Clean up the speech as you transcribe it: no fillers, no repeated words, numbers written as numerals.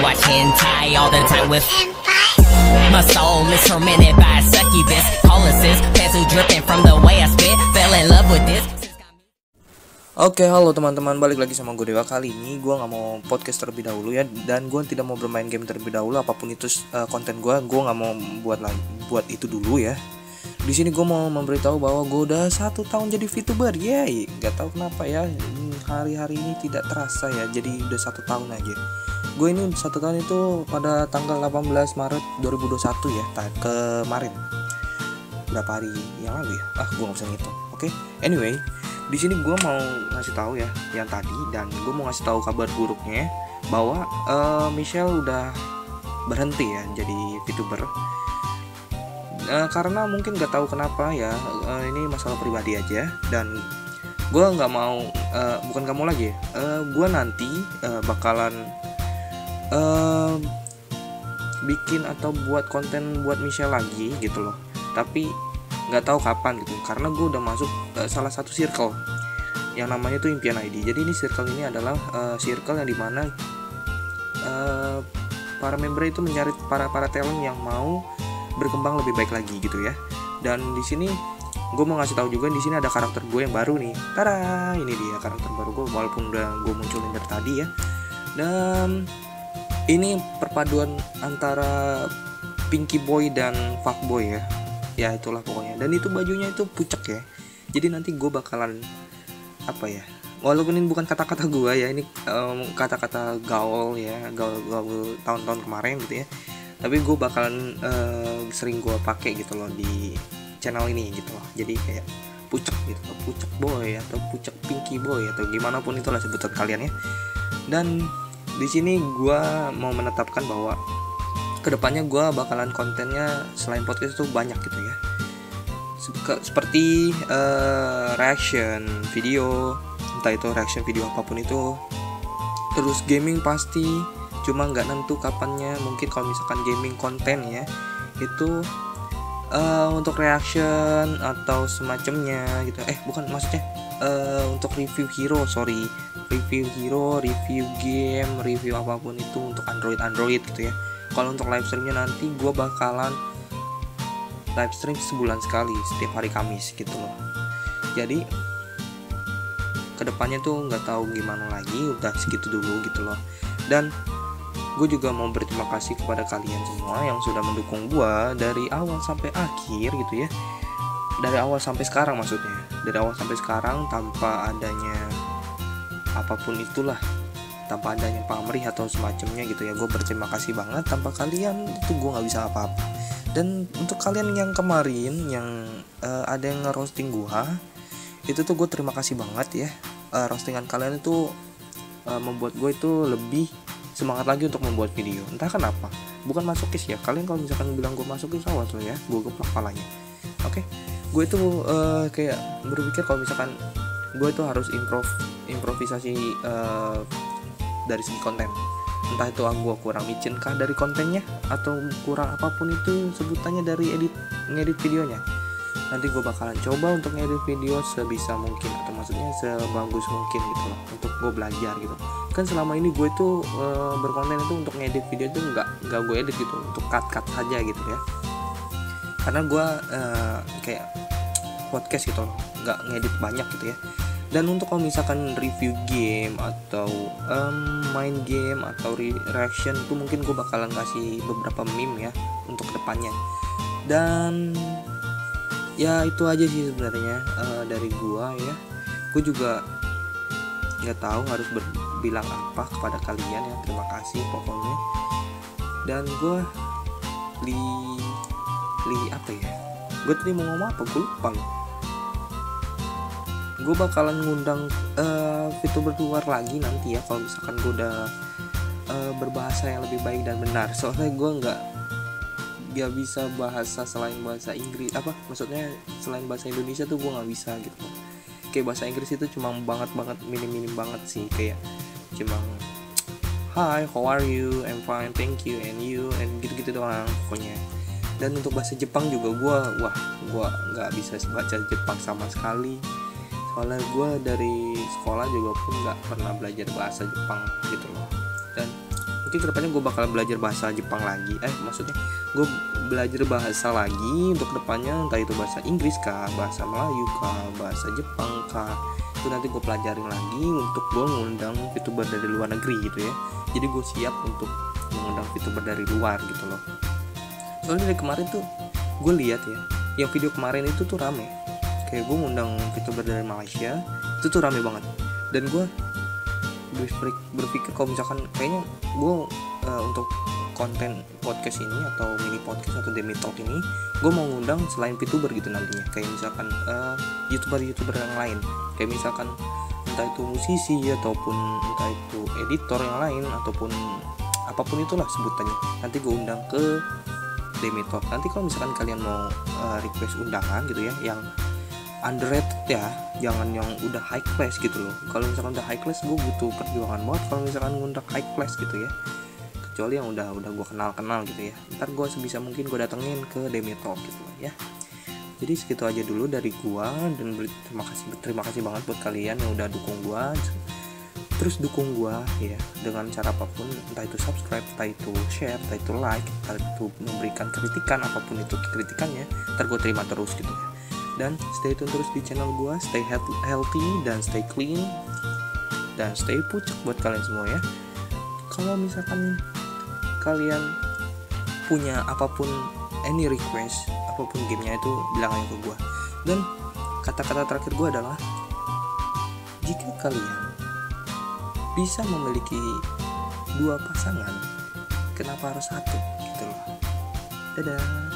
watch hentai all the time with my soul is tormented by succubus, policies, pencil dripping from the way I spit, fell in love with this. Oke, halo teman-teman, balik lagi sama gue Dewa. Kali ini gue nggak mau podcast terlebih dahulu ya, dan gue tidak mau bermain game terlebih dahulu. Apapun itu konten gue nggak mau buat itu dulu ya. Di sini gue mau memberitahu bahwa gue udah 1 tahun jadi VTuber, yay. Gak tahu kenapa ya, hari-hari ini tidak terasa ya, jadi udah 1 tahun aja. Gue ini 1 tahun itu pada tanggal 18 Maret 2021 ya, kemarin. Berapa hari yang lalu ya? Gue nggak bisa ngitung. Oke, anyway. Di sini gue mau ngasih tahu ya yang tadi, dan gue mau ngasih tahu kabar buruknya bahwa Michelle udah berhenti ya jadi VTuber. Karena mungkin gak tahu kenapa ya, ini masalah pribadi aja, dan gue nggak mau, bukan kamu lagi, gue nanti bakalan bikin atau buat konten buat Michelle lagi gitu loh, tapi nggak tahu kapan gitu, karena gue udah masuk salah satu circle yang namanya tuh Impian ID. Jadi ini circle ini adalah circle yang dimana para member itu mencari para talent yang mau berkembang lebih baik lagi gitu ya. Dan di sini gue mau ngasih tahu juga, di sini ada karakter gue yang baru nih. Tada, ini dia karakter baru gue, walaupun udah gue munculin dari tadi ya. Dan ini perpaduan antara Pinky Boy dan Fuckboy ya. Ya itulah pokoknya. Dan itu bajunya itu pucek ya. Jadi nanti gue bakalan apa ya, walaupun ini bukan kata-kata gue ya, ini kata-kata gaul ya, gaul tahun-tahun kemarin gitu ya, tapi gue bakalan sering gue pakai gitu loh di channel ini gitu loh. Jadi kayak pucek gitu loh, pucek boy atau pucek Pinky Boy atau gimana pun itulah sebutan kalian ya. Dan di sini gue mau menetapkan bahwa kedepannya gue bakalan kontennya selain podcast itu banyak gitu ya, seperti reaction video, entah itu reaction video apapun itu, terus gaming pasti, cuma nggak nentu kapannya. Mungkin kalau misalkan gaming konten ya itu untuk reaction atau semacamnya gitu, bukan maksudnya untuk review hero, review game, review apapun itu untuk Android gitu ya. Kalau untuk live streamnya nanti gue bakalan live stream sebulan sekali, setiap hari Kamis gitu loh. Jadi kedepannya tuh nggak tahu gimana lagi, udah segitu dulu gitu loh. Dan gue juga mau berterima kasih kepada kalian semua yang sudah mendukung gue dari awal sampai akhir gitu ya. Dari awal sampai sekarang maksudnya, dari awal sampai sekarang tanpa adanya apapun itulah, tanpa adanya pamrih atau semacamnya gitu ya. Gue berterima kasih banget, tanpa kalian itu gue nggak bisa apa-apa. Dan untuk kalian yang kemarin yang ada yang nge-roasting gue, itu tuh gue terima kasih banget ya. Roastingan kalian itu membuat gue itu lebih semangat lagi untuk membuat video. Entah kenapa, bukan masokis ya. Kalian kalau misalkan bilang gue masokis, awas lo ya, gue geplak palanya. Oke, gue itu kayak berpikir kalau misalkan gue itu harus improvisasi dari segi konten, entah itu gue kurang micin kah dari kontennya, atau kurang apapun itu sebutannya dari ngedit videonya. Nanti gue bakalan coba untuk ngedit video sebisa mungkin, atau maksudnya sebagus mungkin gitu loh, untuk gue belajar gitu. Kan selama ini gue tuh berkonten itu untuk ngedit video itu nggak gue edit gitu, untuk cut saja gitu ya. Karena gue kayak podcast gitu loh, nggak ngedit banyak gitu ya. Dan untuk kalau misalkan review game atau main game atau reaction itu mungkin gue bakalan kasih beberapa meme ya untuk kedepannya. Dan ya itu aja sih sebenarnya dari gue ya. Gue juga nggak tahu harus bilang apa kepada kalian ya. Terima kasih pokoknya. Dan gue apa ya, gue tadi mau ngomong apa, gue lupa loh. Gue bakalan ngundang VTuber luar lagi nanti ya, kalau misalkan gue udah berbahasa yang lebih baik dan benar. Soalnya gue nggak bisa bahasa selain bahasa Inggris, maksudnya selain bahasa Indonesia tuh gue nggak bisa gitu. Kayak bahasa Inggris itu cuma minim banget sih, kayak cuma hi, how are you, I'm fine, thank you, and you, and gitu-gitu doang pokoknya. Dan untuk bahasa Jepang juga gue nggak bisa baca Jepang sama sekali. Soalnya gue dari sekolah juga pun nggak pernah belajar bahasa Jepang gitu loh. Dan mungkin kedepannya gue bakal belajar bahasa Jepang lagi, maksudnya gue belajar bahasa lagi untuk kedepannya, entah itu bahasa Inggris kah, bahasa Melayu kah, bahasa Jepang kah, itu nanti gue pelajarin lagi untuk gue ngundang VTuber dari luar negeri gitu ya. Jadi gue siap untuk mengundang VTuber dari luar gitu loh. Soalnya dari kemarin tuh gue lihat ya, yang video kemarin itu tuh rame, kayak gue ngundang VTuber dari Malaysia itu tuh rame banget, dan gue berpikir kalau misalkan kayaknya gue untuk konten podcast ini atau mini podcast atau demi talk ini gue mau ngundang selain VTuber gitu nantinya, kayak misalkan YouTuber yang lain, kayak misalkan entah itu musisi ataupun entah itu editor yang lain ataupun apapun itulah sebutannya, nanti gue undang ke demi talk. Nanti kalau misalkan kalian mau request undangan gitu ya yang underrated ya, jangan yang udah high class gitu loh. Kalau misalkan udah high class gue butuh perjuangan banget kalau misalkan ngundang high class gitu ya, kecuali yang udah gue kenal gitu ya, ntar gue sebisa mungkin gue datengin ke Demi Talk gitu ya. Jadi segitu aja dulu dari gue, dan terima kasih banget buat kalian yang udah dukung gue. Terus dukung gue ya dengan cara apapun, entah itu subscribe, entah itu share, entah itu like, entah itu memberikan kritikan, apapun itu kritikannya, ntar gue terima terus gitu ya. Dan stay tune terus di channel gue, stay healthy dan stay clean dan stay pucuk buat kalian semua ya. Kalau misalkan kalian punya apapun, any request, apapun gamenya itu bilang aja ke gue. Dan kata-kata terakhir gue adalah, jika kalian bisa memiliki 2 pasangan, kenapa harus 1 gitu loh. Dadah.